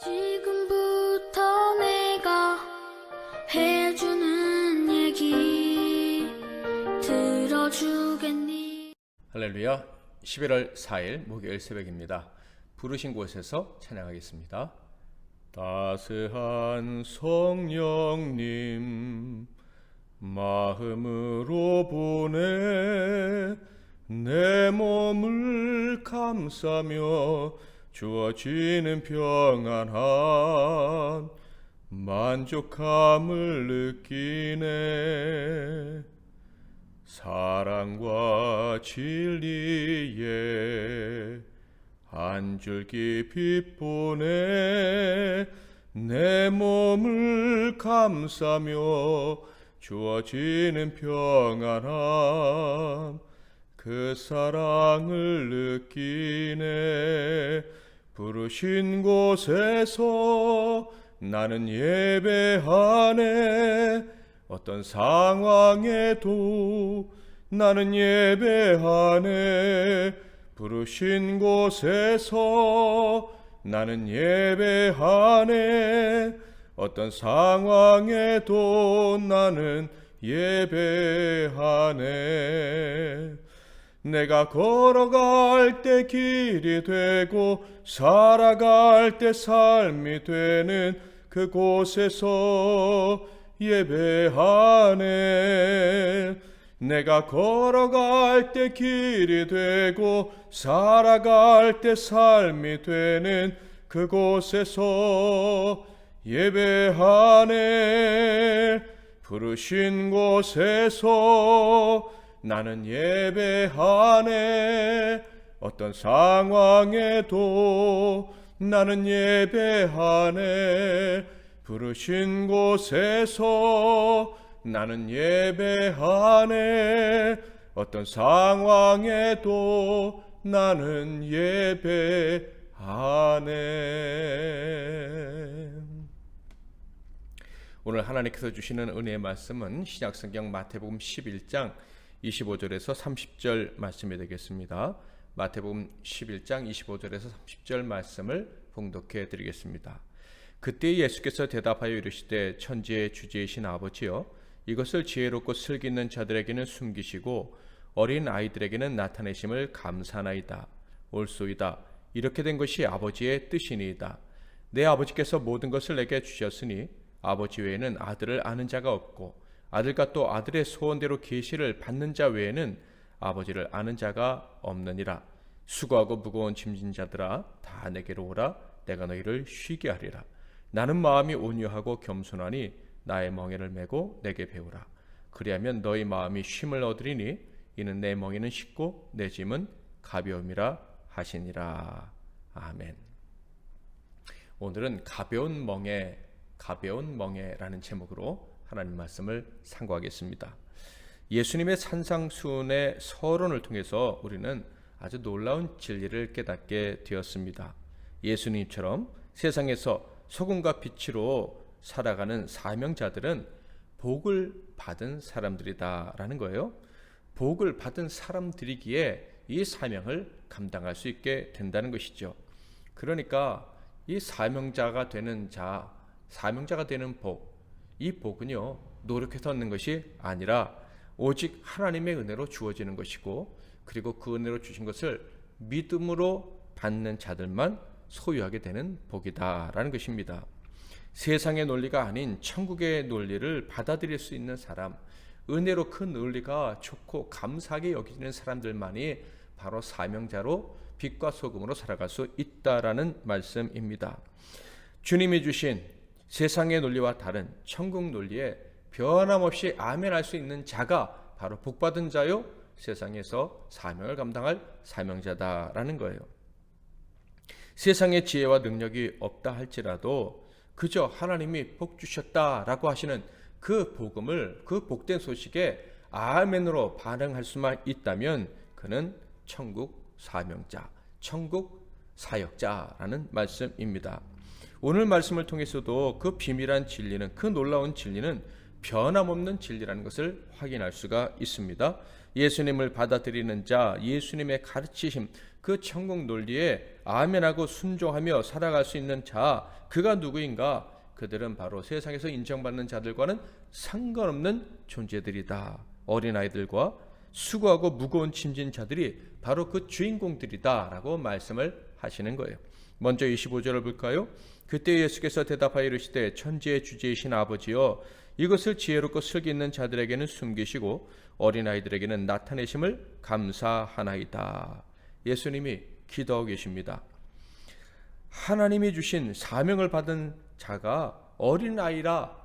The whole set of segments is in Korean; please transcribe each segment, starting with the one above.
지금부터 내가 해주는 얘기 들어주겠니? 할렐루야. 11월 4일 목요일 새벽입니다. 부르신 곳에서 찬양하겠습니다. 따스한 성령님 마음으로 보내 내 몸을 감싸며 주어지는 평안한 만족함을 느끼네. 사랑과 진리에 한 줄기 빛 보내 내 몸을 감싸며 주어지는 평안함 그 사랑을 느끼네. 부르신 곳에서 나는 예배하네. 어떤 상황에도 나는 예배하네. 부르신 곳에서 나는 예배하네. 어떤 상황에도 나는 예배하네. 내가 걸어갈 때 길이 되고 살아갈 때 삶이 되는 그곳에서 예배하네. 내가 걸어갈 때 길이 되고 살아갈 때 삶이 되는 그곳에서 예배하네. 부르신 곳에서 나는 예배하네. 어떤 상황에도 나는 예배하네. 부르신 곳에서 나는 예배하네. 어떤 상황에도 나는 예배하네. 오늘 하나님께서 주시는 은혜의 말씀은 신약성경 마태복음 11장 25절에서 30절 말씀이 되겠습니다. 마태복음 11장 25절에서 30절 말씀을 봉독해 드리겠습니다. 그때 예수께서 대답하여 이르시되 천지의 주제이신 아버지여 이것을 지혜롭고 슬기 있는 자들에게는 숨기시고 어린 아이들에게는 나타내심을 감사하나이다. 옳소이다. 이렇게 된 것이 아버지의 뜻이니이다. 내 아버지께서 모든 것을 내게 주셨으니 아버지 외에는 아들을 아는 자가 없고 아들과 또 아들의 소원대로 계시를 받는 자 외에는 아버지를 아는 자가 없느니라. 수고하고 무거운 짐진 자들아 다 내게로 오라. 내가 너희를 쉬게 하리라. 나는 마음이 온유하고 겸손하니 나의 멍에를 메고 내게 배우라. 그리하면 너희 마음이 쉼을 얻으리니 이는 내 멍에는 쉽고 내 짐은 가벼움이라 하시니라. 아멘. 오늘은 가벼운 멍에라는 제목으로 하나님 말씀을 상고하겠습니다. 예수님의 산상수훈의 서론을 통해서 우리는 아주 놀라운 진리를 깨닫게 되었습니다. 예수님처럼 세상에서 소금과 빛으로 살아가는 사명자들은 복을 받은 사람들이다라는 거예요. 복을 받은 사람들이기에 이 사명을 감당할 수 있게 된다는 것이죠. 그러니까 이 사명자가 되는 복, 이 복은요 노력해서 얻는 것이 아니라 오직 하나님의 은혜로 주어지는 것이고, 그리고 그 은혜로 주신 것을 믿음으로 받는 자들만 소유하게 되는 복이다라는 것입니다. 세상의 논리가 아닌 천국의 논리를 받아들일 수 있는 사람, 은혜로 그 논리가 좋고 감사하게 여기는 사람들만이 바로 사명자로 빛과 소금으로 살아갈 수 있다라는 말씀입니다. 주님이 주신 세상의 논리와 다른 천국 논리에 변함없이 아멘할 수 있는 자가 바로 복받은 자요 세상에서 사명을 감당할 사명자다라는 거예요. 세상의 지혜와 능력이 없다 할지라도 그저 하나님이 복 주셨다라고 하시는 그 복음을, 그 복된 소식에 아멘으로 반응할 수만 있다면 그는 천국 사명자, 천국 사역자라는 말씀입니다. 오늘 말씀을 통해서도 그 비밀한 진리는, 그 놀라운 진리는 변함없는 진리라는 것을 확인할 수가 있습니다. 예수님을 받아들이는 자, 예수님의 가르치심, 그 천국 논리에 아멘하고 순종하며 살아갈 수 있는 자, 그가 누구인가? 그들은 바로 세상에서 인정받는 자들과는 상관없는 존재들이다. 어린아이들과 수고하고 무거운 짐진 자들이 바로 그 주인공들이다 라고 말씀을 하시는 거예요. 먼저 25절을 볼까요? 그때 예수께서 대답하여 이르시되 천지의 주제이신 아버지여, 이것을 지혜롭고 슬기 있는 자들에게는 숨기시고 어린아이들에게는 나타내심을 감사하나이다. 예수님이 기도하고 계십니다. 하나님이 주신 사명을 받은 자가 어린아이라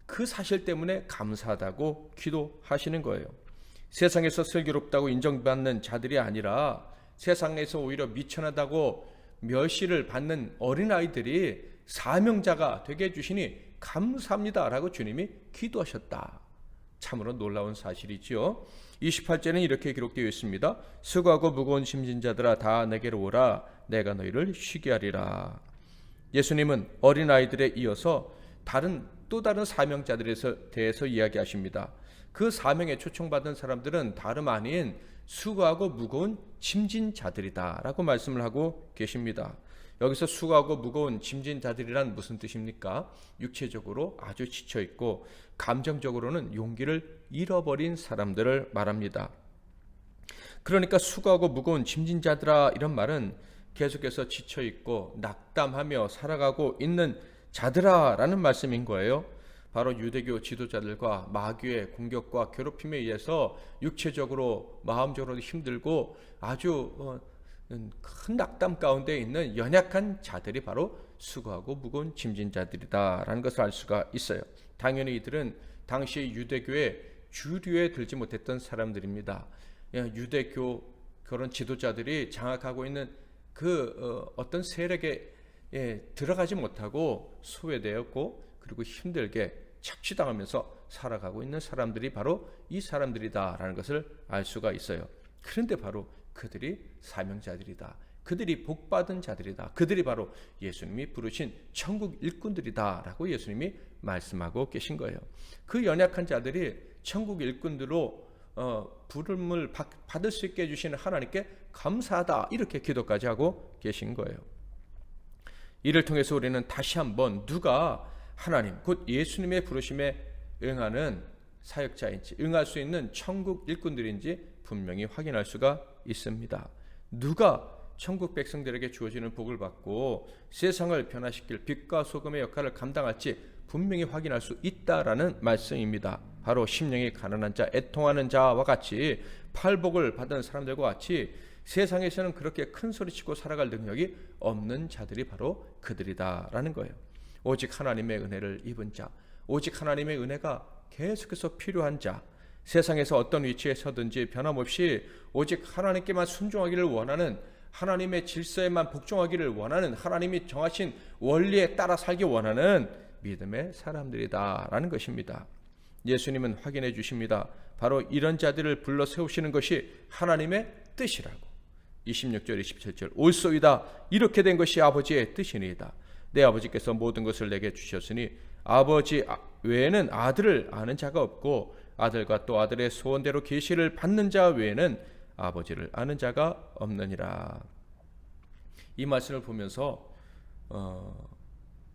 그 사실 때문에 감사하다고 기도하시는 거예요. 세상에서 슬기롭다고 인정받는 자들이 아니라 세상에서 오히려 미천하다고 멸시를 받는 어린아이들이 사명자가 되게 해주시니 감사합니다 라고 주님이 기도하셨다. 참으로 놀라운 사실이지요. 28절에는 이렇게 기록되어 있습니다. 수고하고 무거운 짐진 자들아 다 내게로 오라, 내가 너희를 쉬게 하리라. 예수님은 어린아이들에 이어서 또 다른 사명자들에 대해서 이야기하십니다. 그 사명에 초청받은 사람들은 다름 아닌 수고하고 무거운 짐진 자들이다 라고 말씀을 하고 계십니다. 여기서 수고하고 무거운 짐진 자들이란 무슨 뜻입니까? 육체적으로 아주 지쳐있고 감정적으로는 용기를 잃어버린 사람들을 말합니다. 그러니까 수고하고 무거운 짐진 자들아, 이런 말은 계속해서 지쳐있고 낙담하며 살아가고 있는 자들아 라는 말씀인 거예요. 바로 유대교 지도자들과 마귀의 공격과 괴롭힘에 의해서 육체적으로 마음적으로 힘들고 아주 큰 낙담 가운데 있는 연약한 자들이 바로 수고하고 무거운 짐진 자들이다라는 것을 알 수가 있어요. 당연히 이들은 당시 유대교의 주류에 들지 못했던 사람들입니다. 유대교 그런 지도자들이 장악하고 있는 그 어떤 세력에 들어가지 못하고 소외되었고 그리고 힘들게 착취당하면서 살아가고 있는 사람들이 바로 이 사람들이다라는 것을 알 수가 있어요. 그런데 바로 그들이 사명자들이다. 그들이 복받은 자들이다. 그들이 바로 예수님이 부르신 천국 일꾼들이다라고 예수님이 말씀하고 계신 거예요. 그 연약한 자들이 천국 일꾼들로 부름을 받을 수 있게 해주시는 하나님께 감사하다, 이렇게 기도까지 하고 계신 거예요. 이를 통해서 우리는 다시 한번 누가 하나님 곧 예수님의 부르심에 응하는 사역자인지, 응할 수 있는 천국 일꾼들인지 분명히 확인할 수가 있습니다. 누가 천국 백성들에게 주어지는 복을 받고 세상을 변화시킬 빛과 소금의 역할을 감당할지 분명히 확인할 수 있다라는 말씀입니다. 바로 심령이 가난한 자, 애통하는 자와 같이 팔복을 받은 사람들과 같이 세상에서는 그렇게 큰 소리치고 살아갈 능력이 없는 자들이 바로 그들이다라는 거예요. 오직 하나님의 은혜를 입은 자, 오직 하나님의 은혜가 계속해서 필요한 자, 세상에서 어떤 위치에 서든지 변함없이 오직 하나님께만 순종하기를 원하는, 하나님의 질서에만 복종하기를 원하는, 하나님이 정하신 원리에 따라 살기 원하는 믿음의 사람들이다라는 것입니다. 예수님은 확인해 주십니다. 바로 이런 자들을 불러 세우시는 것이 하나님의 뜻이라고. 26절 27절 옳소이다. 이렇게 된 것이 아버지의 뜻이니이다. 내 아버지께서 모든 것을 내게 주셨으니 아버지 외에는 아들을 아는 자가 없고 아들과 또 아들의 소원대로 계시를 받는 자 외에는 아버지를 아는 자가 없느니라. 이 말씀을 보면서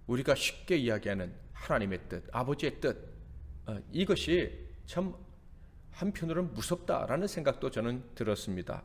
우리가 쉽게 이야기하는 하나님의 뜻, 아버지의 뜻, 이것이 참 한편으로는 무섭다라는 생각도 저는 들었습니다.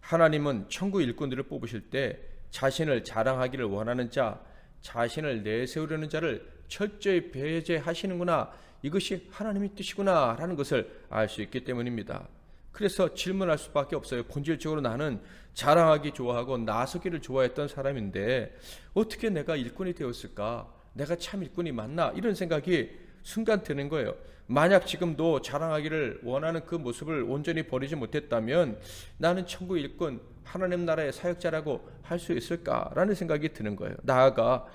하나님은 천국 일꾼들을 뽑으실 때 자신을 자랑하기를 원하는 자, 자신을 내세우려는 자를 철저히 배제하시는구나, 이것이 하나님의 뜻이구나 라는 것을 알 수 있기 때문입니다. 그래서 질문할 수밖에 없어요. 본질적으로 나는 자랑하기 좋아하고 나서기를 좋아했던 사람인데 어떻게 내가 일꾼이 되었을까? 내가 참 일꾼이 맞나? 이런 생각이 순간 드는 거예요. 만약 지금도 자랑하기를 원하는 그 모습을 온전히 버리지 못했다면 나는 천국 일꾼, 하나님 나라의 사역자라고 할 수 있을까라는 생각이 드는 거예요. 나아가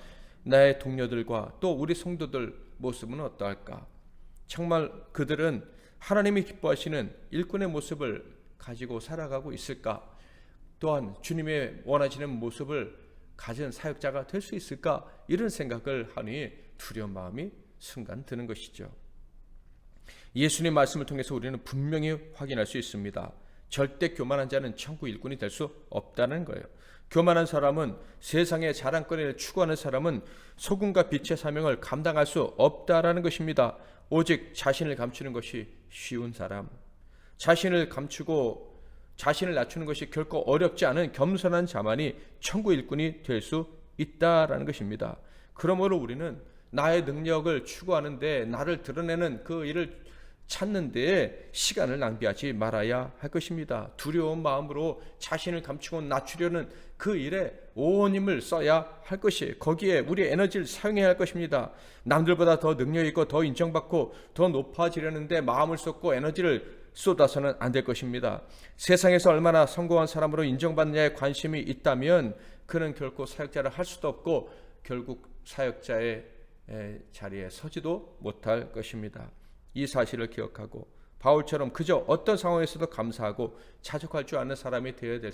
나의 동료들과 또 우리 성도들 모습은 어떠할까? 정말 그들은 하나님이 기뻐하시는 일꾼의 모습을 가지고 살아가고 있을까? 또한 주님의 원하시는 모습을 가진 사역자가 될 수 있을까? 이런 생각을 하니 두려운 마음이 순간 드는 것이죠. 예수님의 말씀을 통해서 우리는 분명히 확인할 수 있습니다. 절대 교만한 자는 천국 일꾼이 될 수 없다는 거예요. 교만한 사람은, 세상의 자랑거리를 추구하는 사람은 소금과 빛의 사명을 감당할 수 없다라는 것입니다. 오직 자신을 감추는 것이 쉬운 사람, 자신을 감추고 자신을 낮추는 것이 결코 어렵지 않은 겸손한 자만이 천국 일꾼이 될 수 있다라는 것입니다. 그러므로 우리는 나의 능력을 추구하는데, 나를 드러내는 그 일을 찾는 데에 시간을 낭비하지 말아야 할 것입니다. 두려운 마음으로 자신을 감추고 낮추려는 그 일에 온 힘을 써야 할 것이에요. 거기에 우리의 에너지를 사용해야 할 것입니다. 남들보다 더 능력 있고 더 인정받고 더 높아지려는데 마음을 쏟고 에너지를 쏟아서는 안 될 것입니다. 세상에서 얼마나 성공한 사람으로 인정받느냐에 관심이 있다면 그는 결코 사역자를 할 수도 없고 결국 사역자의 자리에 서지도 못할 것입니다. 이 사실을 기억하고 바울처럼 그저 어떤 상황에서도 감사하고 자족할 줄 아는 사람이 되어야 될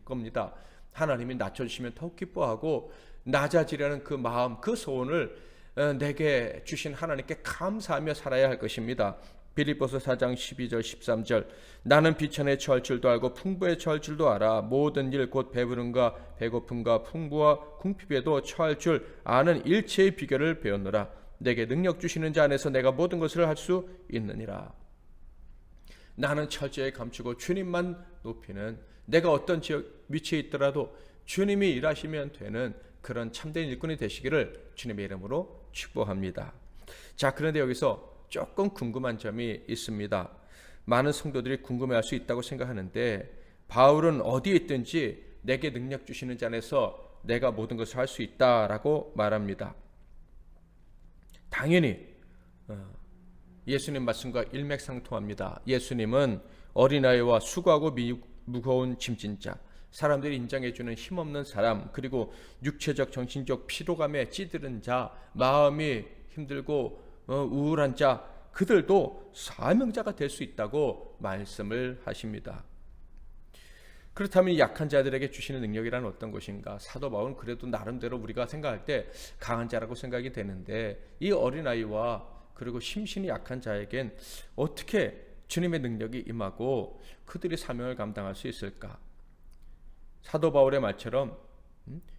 겁니다. 하나님이 낮춰주시면 더욱 기뻐하고 낮아지려는 그 마음, 그 소원을 내게 주신 하나님께 감사하며 살아야 할 것입니다. 빌립보서 4장 12절 13절 나는 비천에 처할 줄도 알고 풍부에 처할 줄도 알아. 모든 일 곧 배부름과 배고픔과 풍부와 궁핍에도 처할 줄 아는 일체의 비결을 배웠노라. 내게 능력 주시는 자 안에서 내가 모든 것을 할 수 있느니라. 나는 철저히 감추고 주님만 높이는, 내가 어떤 지역 위치에 있더라도 주님이 일하시면 되는 그런 참된 일꾼이 되시기를 주님의 이름으로 축복합니다. 자, 그런데 여기서 조금 궁금한 점이 있습니다. 많은 성도들이 궁금해할 수 있다고 생각하는데, 바울은 어디에 있든지 내게 능력 주시는 자 안에서 내가 모든 것을 할 수 있다라고 말합니다. 당연히 예수님 말씀과 일맥상통합니다. 예수님은 어린아이와 수고하고 무거운 짐진 자, 사람들이 인정해주는 힘없는 사람, 그리고 육체적 정신적 피로감에 찌드는 자, 마음이 힘들고 우울한 자, 그들도 사명자가 될 수 있다고 말씀을 하십니다. 그렇다면 약한 자들에게 주시는 능력이란 어떤 것인가? 사도 바울은 그래도 나름대로 우리가 생각할 때 강한 자라고 생각이 되는데, 이 어린아이와 그리고 심신이 약한 자에겐 어떻게 주님의 능력이 임하고 그들이 사명을 감당할 수 있을까? 사도 바울의 말처럼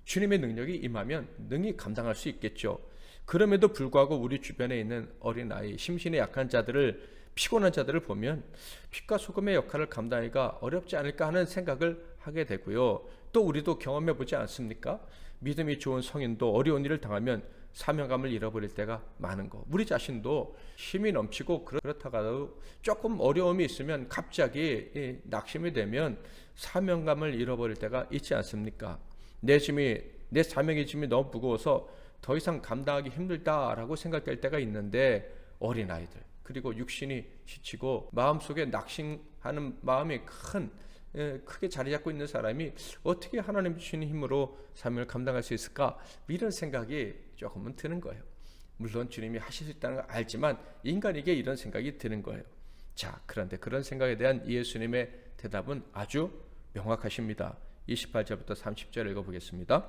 주님의 능력이 임하면 능히 감당할 수 있겠죠. 그럼에도 불구하고 우리 주변에 있는 어린아이, 심신이 약한 자들을, 피곤한 자들을 보면 빛과 소금의 역할을 감당하기가 어렵지 않을까 하는 생각을 하게 되고요. 또 우리도 경험해 보지 않습니까? 믿음이 좋은 성인도 어려운 일을 당하면 사명감을 잃어버릴 때가 많은 거. 우리 자신도 힘이 넘치고 그렇다가도 조금 어려움이 있으면 갑자기 낙심이 되면 사명감을 잃어버릴 때가 있지 않습니까? 내 사명의 짐이 너무 무거워서 더 이상 감당하기 힘들다라고 생각될 때가 있는데, 어린아이들, 그리고 육신이 지치고 마음속에 낙심하는 마음이 크게 자리 잡고 있는 사람이 어떻게 하나님 주시는 힘으로 사명을 감당할 수 있을까? 이런 생각이 조금은 드는 거예요. 물론 주님이 하실 수 있다는 걸 알지만 인간에게 이런 생각이 드는 거예요. 자, 그런데 그런 생각에 대한 예수님의 대답은 아주 명확하십니다. 28절부터 30절 읽어보겠습니다.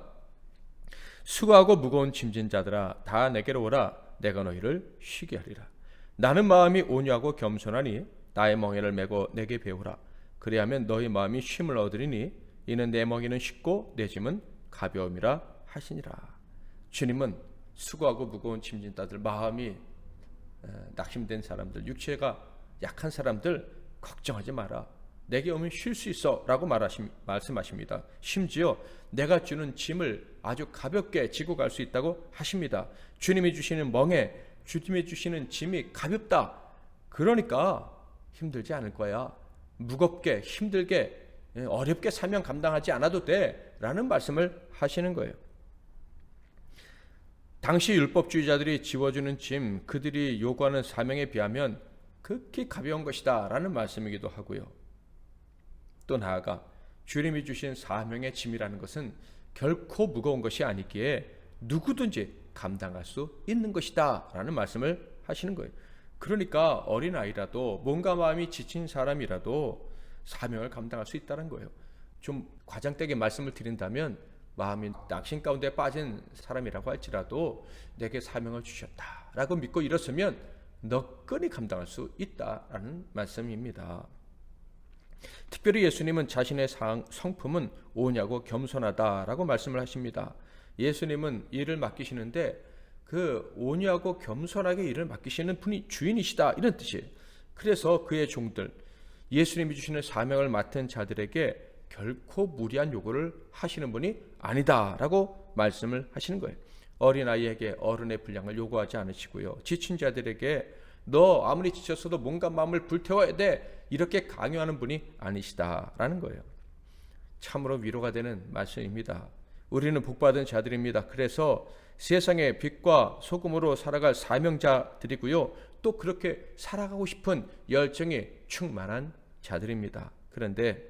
수고하고 무거운 짐진 자들아, 다 내게로 오라. 내가 너희를 쉬게 하리라. 나는 마음이 온유하고 겸손하니 나의 멍에를 메고 내게 배우라. 그리하면 너희 마음이 쉼을 얻으리니 이는 내 멍에는 쉽고 내 짐은 가벼움이라 하시니라. 주님은 수고하고 무거운 짐진 자들, 마음이 낙심된 사람들, 육체가 약한 사람들 걱정하지 마라. 내게 오면 쉴 수 있어 라고 말씀하십니다. 심지어 내가 주는 짐을 아주 가볍게 지고 갈 수 있다고 하십니다. 주님이 주시는 멍에, 주님이 주시는 짐이 가볍다. 그러니까 힘들지 않을 거야. 무겁게, 힘들게, 어렵게 사명 감당하지 않아도 돼 라는 말씀을 하시는 거예요. 당시 율법주의자들이 지워주는 짐, 그들이 요구하는 사명에 비하면 극히 가벼운 것이다 라는 말씀이기도 하고요. 또 나아가 주님이 주신 사명의 짐이라는 것은 결코 무거운 것이 아니기에 누구든지 감당할 수 있는 것이다 라는 말씀을 하시는 거예요. 그러니까 어린아이라도, 몸과 마음이 지친 사람이라도 사명을 감당할 수 있다는 거예요. 좀 과장되게 말씀을 드린다면, 마음이 낙심 가운데 빠진 사람이라고 할지라도 내게 사명을 주셨다 라고 믿고 일었으면 너끈히 감당할 수 있다라는 말씀입니다. 특별히 예수님은 자신의 성품은 오냐고 겸손하다라고 말씀을 하십니다. 예수님은 일을 맡기시는데 그 오냐고 겸손하게 일을 맡기시는 분이 주인이시다, 이런 뜻이에요. 그래서 그의 종들, 예수님이 주시는 사명을 맡은 자들에게 결코 무리한 요구를 하시는 분이 아니다라고 말씀을 하시는 거예요. 어린아이에게 어른의 분량을 요구하지 않으시고요. 지친 자들에게 너 아무리 지쳤어도 몸과 마음을 불태워야 돼, 이렇게 강요하는 분이 아니시다라는 거예요. 참으로 위로가 되는 말씀입니다. 우리는 복받은 자들입니다. 그래서 세상의 빛과 소금으로 살아갈 사명자들이고요. 또 그렇게 살아가고 싶은 열정이 충만한 자들입니다. 그런데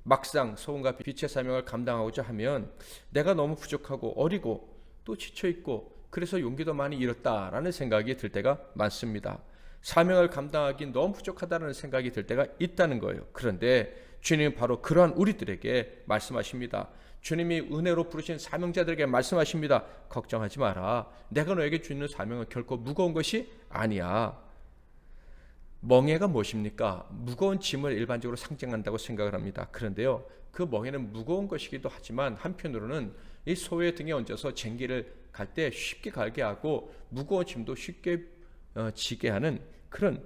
막상 소금과 빛의 사명을 감당하고자 하면 내가 너무 부족하고 어리고 또 지쳐있고 그래서 용기도 많이 잃었다라는 생각이 들 때가 많습니다. 사명을 감당하기 너무 부족하다는 생각이 들 때가 있다는 거예요. 그런데 주님은 바로 그러한 우리들에게 말씀하십니다. 주님이 은혜로 부르신 사명자들에게 말씀하십니다. 걱정하지 마라. 내가 너에게 주는 사명은 결코 무거운 것이 아니야. 멍에가 무엇입니까? 무거운 짐을 일반적으로 상징한다고 생각을 합니다. 그런데요, 그 멍에는 무거운 것이기도 하지만 한편으로는 이 소의 등에 얹어서 쟁기를 갈 때 쉽게 갈게 하고 무거운 짐도 쉽게 지게 하는 그런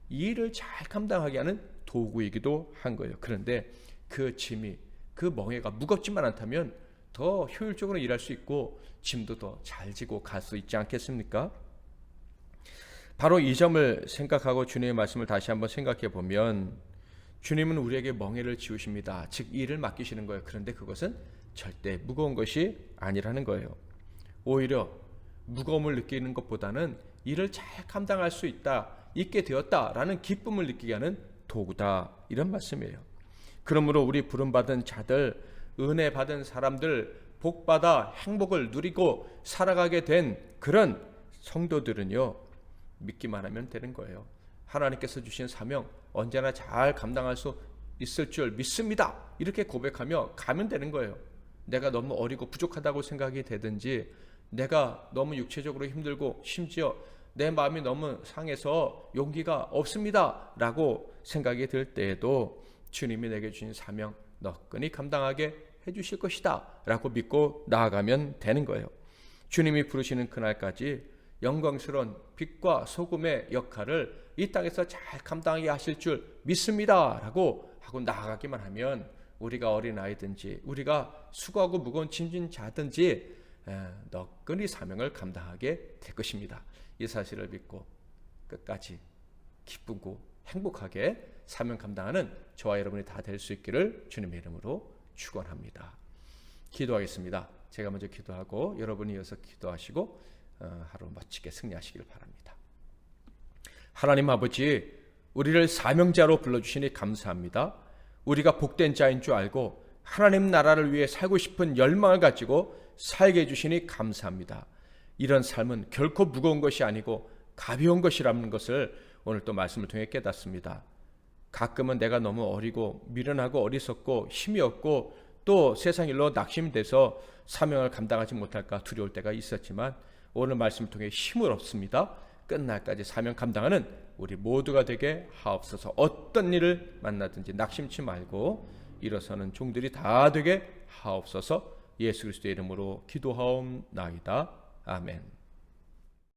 일을 잘 감당하게 하는 도구이기도 한 거예요. 그런데 그 짐이, 그 멍에가 무겁지만 않다면 더 효율적으로 일할 수 있고 짐도 더 잘 지고 갈 수 있지 않겠습니까? 바로 이 점을 생각하고 주님의 말씀을 다시 한번 생각해 보면 주님은 우리에게 멍에를 지우십니다. 즉 일을 맡기시는 거예요. 그런데 그것은 절대 무거운 것이 아니라는 거예요. 오히려 무거움을 느끼는 것보다는 일을 잘 감당할 수 있게 되었다라는 기쁨을 느끼게 하는 도구다, 이런 말씀이에요. 그러므로 우리 부름받은 자들, 은혜 받은 사람들, 복받아 행복을 누리고 살아가게 된 그런 성도들은요, 믿기만 하면 되는 거예요. 하나님께서 주신 사명 언제나 잘 감당할 수 있을 줄 믿습니다, 이렇게 고백하며 가면 되는 거예요. 내가 너무 어리고 부족하다고 생각이 되든지, 내가 너무 육체적으로 힘들고 심지어 내 마음이 너무 상해서 용기가 없습니다 라고 생각이 들 때에도 주님이 내게 주신 사명 너끈히 감당하게 해주실 것이다 라고 믿고 나아가면 되는 거예요. 주님이 부르시는 그날까지 영광스러운 빛과 소금의 역할을 이 땅에서 잘 감당하게 하실 줄 믿습니다 라고 하고 나아가기만 하면 우리가 어린아이든지 우리가 수고하고 무거운 짐진 자든지 너끈히 사명을 감당하게 될 것입니다. 이 사실을 믿고 끝까지 기쁘고 행복하게 사명 감당하는 저와 여러분이 다 될 수 있기를 주님의 이름으로 축원합니다. 기도하겠습니다. 제가 먼저 기도하고 여러분이 이어서 기도하시고 하루 멋지게 승리하시길 바랍니다. 하나님 아버지, 우리를 사명자로 불러주시니 감사합니다. 우리가 복된 자인 줄 알고 하나님 나라를 위해 살고 싶은 열망을 가지고 살게 해주시니 감사합니다. 이런 삶은 결코 무거운 것이 아니고 가벼운 것이라는 것을 오늘 또 말씀을 통해 깨닫습니다. 가끔은 내가 너무 어리고 미련하고 어리석고 힘이 없고 또 세상 일로 낙심돼서 사명을 감당하지 못할까 두려울 때가 있었지만 오늘 말씀을 통해 힘을 얻습니다. 끝날까지 사명 감당하는 우리 모두가 되게 하옵소서. 어떤 일을 만나든지 낙심치 말고 일어서는 종들이 다 되게 하옵소서. 예수 그리스도의 이름으로 기도하옵나이다. 아멘.